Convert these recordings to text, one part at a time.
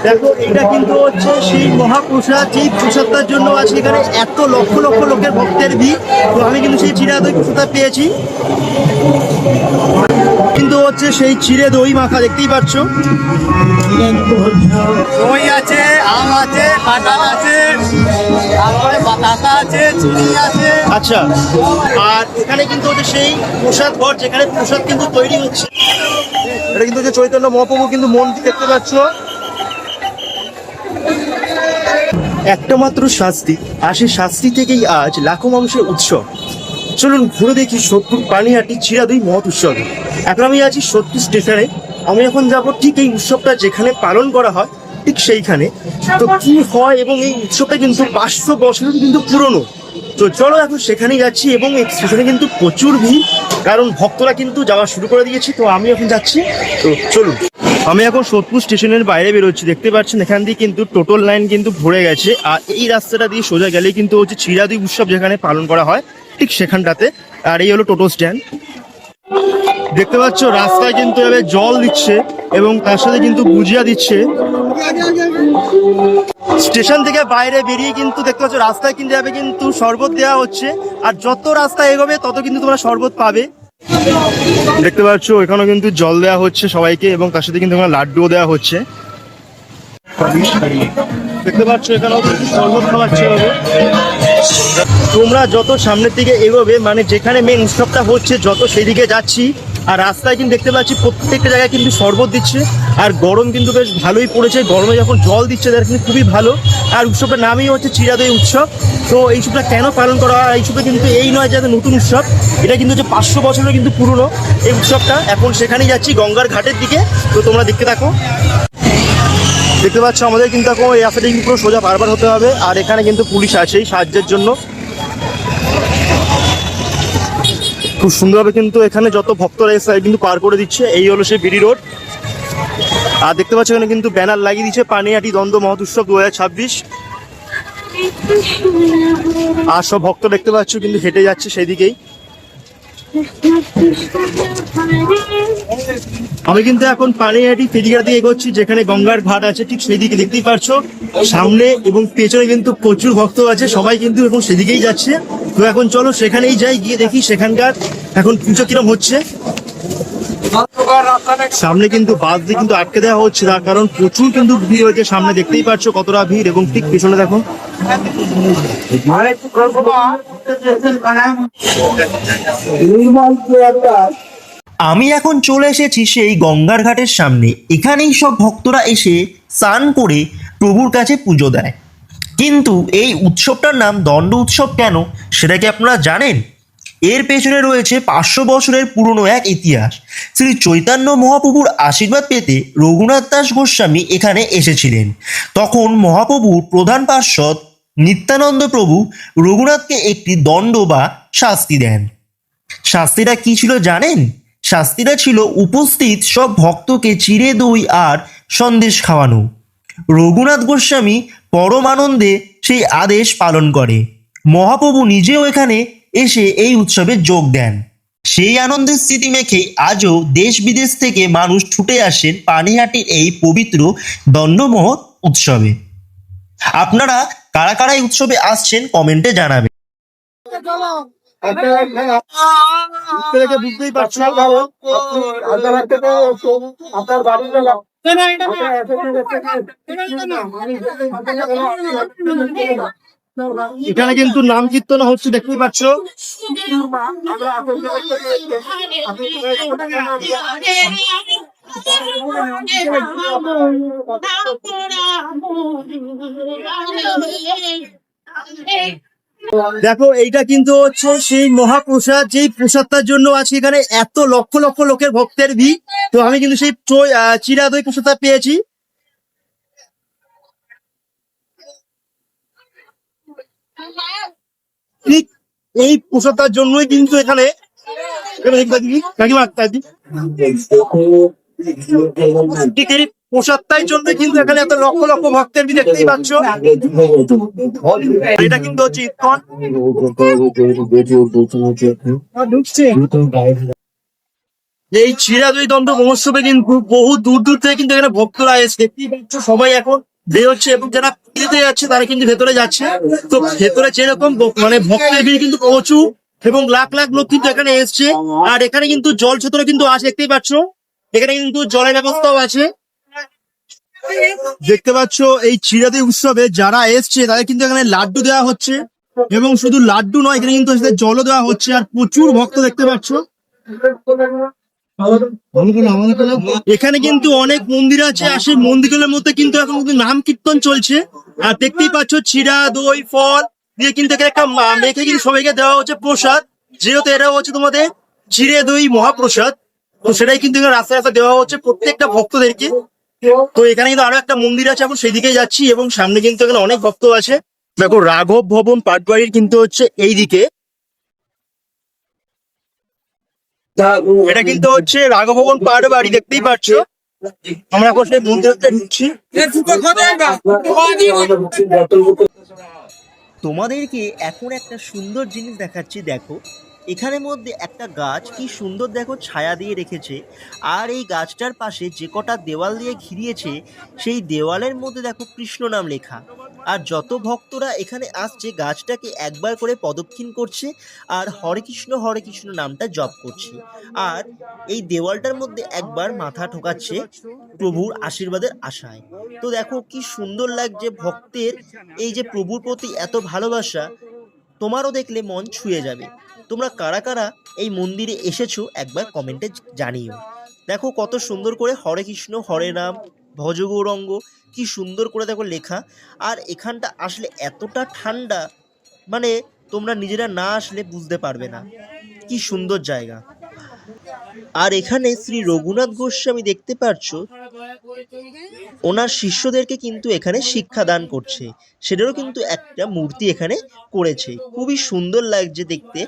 দেখো এটা কিন্তু হচ্ছে সেই মহাপ্রসাদ, যেই প্রসাদটার জন্য আছে এখানে এত লক্ষ লক্ষ লোকের ভক্তের ভিড়। তো আমি কিন্তু সেই চিড়া দই প্রসাদটা পেয়েছি, কিন্তু হচ্ছে সেই চিড়ে দই মাখা, দেখতেই পাচ্ছ। দই আছে, আম আছে, কাঁঠাল আছে, তারপরে বাতাসা আছে, চিনি আছে। আচ্ছা, আর এখানে কিন্তু হচ্ছে সেই প্রসাদ ঘর, যেখানে প্রসাদ কিন্তু তৈরি হচ্ছে। এটা কিন্তু হচ্ছে চৈতন্য মহাপ্রভু কিন্তু মন্দির, দেখতে পাচ্ছ। একটা মাত্র শাস্তি, আর সেই শাস্তি থেকেই আজ লাখো মানুষের উৎসব। চলুন ঘুরে দেখি সোদপুর পানিহাটি চিড়া দই মহৎ উৎসবে। এখন আমি আছি সোদপুর স্টেশনে। আমি এখন যাব ঠিক এই উৎসবটা যেখানে পালন করা হয়, ঠিক সেইখানে। তো কি হয়, এবং এই উৎসবটা কিন্তু 500 বছরের কিন্তু পুরনো। তো চলো এখন সেখানেই যাচ্ছি, এবং এই স্টেশনে কিন্তু প্রচুর ভিড়, কারণ ভক্তরা কিন্তু যাওয়া শুরু করে দিয়েছে। তো আমি এখন যাচ্ছি, তো চলুন। আমি এখন সোদপুর স্টেশনের বাইরে বেরোচ্ছি, দেখতে পাচ্ছেন এখান দিয়ে কিন্তু টোটাল লাইন কিন্তু ভরে গেছে। আর এই রাস্তাটা দিয়ে সোজা গেলেই কিন্তু হচ্ছে চিড়া দই উৎসব যেখানে পালন করা হয়, ঠিক সেখানটাতে। আর এই হলো টোটো স্ট্যান্ড, দেখতে পাচ্ছ। রাস্তায় কিন্তু এভাবে জল দিচ্ছে এবং তার সাথে কিন্তু গুজিয়া দিচ্ছে। স্টেশন থেকে বাইরে বেরিয়ে কিন্তু দেখতে পাচ্ছ রাস্তায় কিন্তু এভাবে কিন্তু শরবত দেওয়া হচ্ছে। আর যত রাস্তা এগোবে তত কিন্তু তোমরা শরবত পাবে। দেখতে পাচ্ছ এখানেও কিন্তু জল দেওয়া হচ্ছে সবাইকে, এবং তার সাথে কিন্তু লাড্ডুও দেওয়া হচ্ছে। দেখতে পাচ্ছ এখানেও কিন্তু শরবত খাওয়াচ্ছে। তোমরা যত সামনের দিকে এগোবে, মানে যেখানে মেন উৎসবটা হচ্ছে, যত সেই দিকে যাচ্ছি, আর রাস্তায় কিন্তু দেখতে পাচ্ছি প্রত্যেকটা জায়গায় কিন্তু শরবত দিচ্ছে। আর গরম কিন্তু বেশ ভালোই পড়েছে, গরমে যখন জল দিচ্ছে তার কিন্তু খুবই ভালো। আর উৎসবটার নামই হচ্ছে চিড়া দই উৎসব। তো এই উৎসবটা কেন পালন করা হয়, এই উৎসবটা কিন্তু এই নয় যে নতুন উৎসব, এটা কিন্তু হচ্ছে 500 বছরের কিন্তু পুরনো এই উৎসবটা। এখন সেখানেই যাচ্ছি, গঙ্গার ঘাটের দিকে। তো তোমরা দেখতে থাকো। দেখতে পাচ্ছ আমাদের কিন্তু এখন এই রাস্তাটা কিন্তু পুরো সোজা বারবার হতে হবে। আর এখানে কিন্তু পুলিশ আছেই সাহায্যের জন্য। খুব সুন্দরভাবে কিন্তু এখানে যত ভক্তরা এসে কিন্তু পার করে দিচ্ছে। এই হলো সেই বিডি রোড। আর দেখতে পাচ্ছ এখানে কিন্তু ব্যানার লাগিয়ে দিচ্ছে, পানিহাটি দ্বন্দ্ব মহৎ উৎসব 2026। আর সব ভক্ত দেখতে পাচ্ছ কিন্তু হেঁটে যাচ্ছে সেই দিকেই। আমি কিন্তু এখন পানিহাটি ফেরিঘাট দিয়ে এগোচ্ছি, যেখানে গঙ্গার ঘাট আছে, ঠিক সেই দিকে। দেখতেই পাচ্ছ সামনে এবং পেছনে কিন্তু প্রচুর ভক্ত আছে, সবাই কিন্তু এখন সেদিকেই যাচ্ছে। তো এখন চলো সেখানেই যাই, গিয়ে দেখি সেখানকার এখন পুজো কিরম হচ্ছে। সামনে কিন্তু বাস দিয়ে কিন্তু আটকে দেওয়া হচ্ছে, তার কারণ প্রচুর কিন্তু ভিড় হয়েছে সামনে। দেখতেই পাচ্ছ কতটা ভিড়, এবং ঠিক পেছনে দেখো। আমি এখন চলে এসেছি সেই গঙ্গার ঘাটের সামনে। এখানেই সব ভক্তরা এসে স্নান করে প্রভুর কাছে পুজো দেয়। কিন্তু এই উৎসবটার নাম দণ্ড উৎসব কেন, সেটা কি আপনারা জানেন? এর পেছনে রয়েছে 500 বছরের পুরনো এক ইতিহাস। শ্রী চৈতন্য মহাপ্রভুর আশীর্বাদ পেতে রঘুনাথ দাস গোস্বামী এখানে এসেছিলেন। তখন মহাপ্রভুর প্রধান পার্ষদ নিত্যানন্দ প্রভু রঘুনাথকে একটি দণ্ড বা শাস্তি দেন। শাস্তিটা কি ছিল জানেন? শাস্তিটা ছিল উপস্থিত সব ভক্তকে চিড়ে দই আর সন্দেশ খাওয়ানো। রঘুনাথ গোস্বামী পরম আনন্দে সেই আদেশ পালন করে। মহাপ্রভু নিজেও এখানে এসে এই উৎসবে যোগ দেন। সেই আনন্দের স্মৃতি মেখে আজও দেশ বিদেশ থেকে মানুষ ছুটে আসেন পানিহাটির এই পবিত্র দণ্ডমোহৎ উৎসবে। আপনারা কারা কারা এই উৎসবে আসছেন কমেন্টে জানাবেন। বুঝতেই পারছো আপনার বাড়ি এখানে কিন্তু নাম কীর্তন হচ্ছে, দেখতেই পাচ্ছ। দেখো এইটা কিন্তু হচ্ছে সেই মহাপ্রসাদ, যেই প্রসাদটার জন্য আছে এখানে এত লক্ষ লক্ষ লোকের ভক্তের ভিড়। তো আমি কিন্তু সেই চিড়া দই প্রসাদটা পেয়েছি। ঠিক এই প্রসাদটার জন্যই কিন্তু এখানে ঠিক এই প্রসাদটাই জন্য কিন্তু এখানে এত লক্ষ লক্ষ ভক্তের ভিড়, দেখতেই পাচ্ছ। এটা কিন্তু হচ্ছে ইসকন। এই চিরাদই দণ্ড মহোৎসবে কিন্তু বহু দূর দূর থেকে কিন্তু এখানে ভক্তরা এসে দেখতেই পাচ্ছ, সবাই এখন বেরোচ্ছে এবং যারা যেতে যাচ্ছে তারা কিন্তু ভেতরে যাচ্ছে। তো ভেতরে যেরকম মানে ভক্তের ভিড় কিন্তু প্রচুর এবং লাখ লাখ লোক কিন্তু এখানে এসছে। আর এখানে কিন্তু জল ছত্র কিন্তু আছে, দেখতেই পাচ্ছ এখানে কিন্তু জলের ব্যবস্থাও আছে। দেখতে পাচ্ছ এই চিরাদি উৎসবে যারা এসছে তাদের কিন্তু এখানে লাড্ডু দেওয়া হচ্ছে এবং শুধু লাড্ডু নয়, এখানে কিন্তু সাথে জলও দেওয়া হচ্ছে। আর প্রচুর ভক্ত দেখতে পাচ্ছ। এখানে কিন্তু অনেক মন্দির আছে, আর সেই মন্দিরগুলোর মধ্যে কিন্তু এখন কিন্তু নাম কীর্তন চলছে। আর দেখতেই পাচ্ছ চিরা দই ফল দিয়ে কিন্তু এখানে একটা মেখে কিন্তু সবাইকে দেওয়া হচ্ছে প্রসাদ, যেহেতু এটা হচ্ছে তোমাদের চিড়ে দই মহাপ্রসাদ। তো সেটাই কিন্তু এখানে রাস্তায় রাস্তায় দেওয়া হচ্ছে প্রত্যেকটা ভক্তদেরকে। তো এখানে কিন্তু আরো একটা মন্দির আছে, এখন সেদিকে যাচ্ছি এবং সামনে কিন্তু এখানে অনেক ভক্ত আছে। দেখো রাঘব ভবন পাটবাড়ির কিন্তু হচ্ছে এইদিকে, এটা কিন্তু হচ্ছে রাঘব ভবন পাটবাড়ি, দেখতেই পাচ্ছ। আমরা এখন সেই মন্দিরটা ঢুকছি। তোমাদেরকে এখন একটা সুন্দর জিনিস দেখাচ্ছি, দেখো এখানের মধ্যে একটা গাছ কি সুন্দর দেখো ছায়া দিয়ে রেখেছে। আর এই গাছটার পাশে যে কটা দেওয়াল দিয়ে ঘিরিয়েছে সেই দেওয়ালের মধ্যে দেখো কৃষ্ণ নাম লেখা। আর যত ভক্তরা এখানে আসছে গাছটাকে একবার করে প্রদক্ষিণ করছে আর হরে কৃষ্ণ নামটা জপ করছে। আর এই দেওয়ালটার মধ্যে একবার মাথা ঠোকাচ্ছে প্রভুর আশীর্বাদের আশায়। তো দেখো কি সুন্দর লাগছে ভক্তের এই যে প্রভুর প্রতি এত ভালোবাসা, তোমারও দেখলে মন ছুঁয়ে যাবে। তোমরা কারা কারা এই মন্দিরে এসেছো একবার কমেন্টে জানিও। দেখো কত সুন্দর করে হরে কৃষ্ণ হরে রাম ভজ গৌরঙ্গ কি সুন্দর করে দেখো লেখা। আর এখানটা আসলে এতটা ঠান্ডা, মানে তোমরা নিজেরা না আসলে বুঝতে পারবে না কি সুন্দর জায়গা। আর এখানে শ্রী রঘুনাথ গোস্বামী দেখতে পাচ্ছ ওনার শিষ্যদেরকে কিন্তু এখানে শিক্ষাদান করছে, সেটারও কিন্তু একটা মূর্তি এখানে করেছে, খুবই সুন্দর লাগছে দেখতে।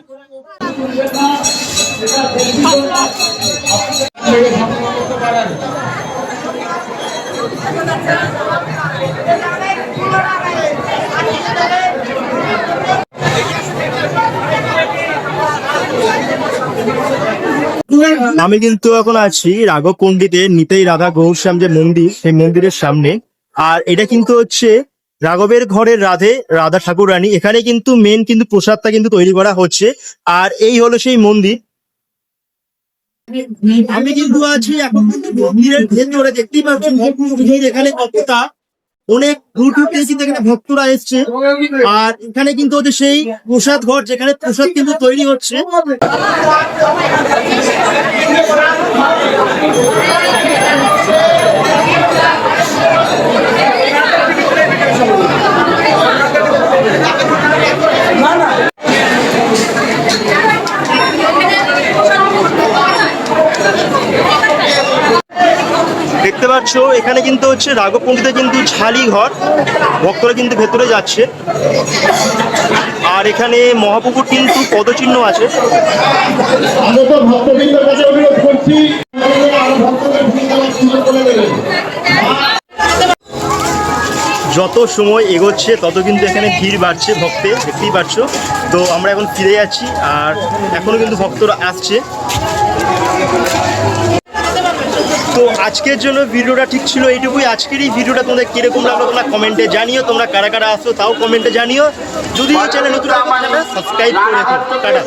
আমি কিন্তু এখন আছি রাঘব পণ্ডিতের নিতাই রাধা গৌরশ্যাম যে মন্দির, সেই মন্দিরের সামনে। আর এটা কিন্তু হচ্ছে রাঘবের ঘরের রাধা ঠাকুর রানী। এখানে কিন্তু মেন কিন্তু প্রসাদটা কিন্তু তৈরি করা হচ্ছে। আর এই হলো সেই মন্দির। আমি কিন্তু আছি এখন কিন্তু মন্দিরের ভেতরে, দেখতেই পাচ্ছি ভিড় এখানে কতটা, অনেক দূর দূর থেকে কিন্তু এখানে ভক্তরা এসছে। আর এখানে কিন্তু হচ্ছে সেই প্রসাদ ঘর, যেখানে প্রসাদ কিন্তু তৈরি হচ্ছে। দেখতে পাচ্ছ এখানে কিন্তু হচ্ছে রাঘব পণ্ডিতের কিন্তু ছালি ঘর, ভক্তরা কিন্তু ভেতরে যাচ্ছে। আর এখানে মহাপ্রভুর কিন্তু পদচিহ্ন আছে। যত সময় এগোচ্ছে তত কিন্তু এখানে ভিড় বাড়ছে ভক্তের, দেখতেই পাচ্ছ। তো আমরা এখন ফিরে যাচ্ছি আর এখনো কিন্তু ভক্তরা আসছে। তো আজকের জন্য ভিডিওটা ঠিক ছিল এইটুকুই। আজকের এই ভিডিওটা তোমাদের কিরকম লাগলো তোমরা কমেন্টে জানিও। তোমরা কারা কারা আসো তাও কমেন্টে জানিও। যদি চ্যানেল নতুন সাবস্ক্রাইব করে রেখো। টাটা।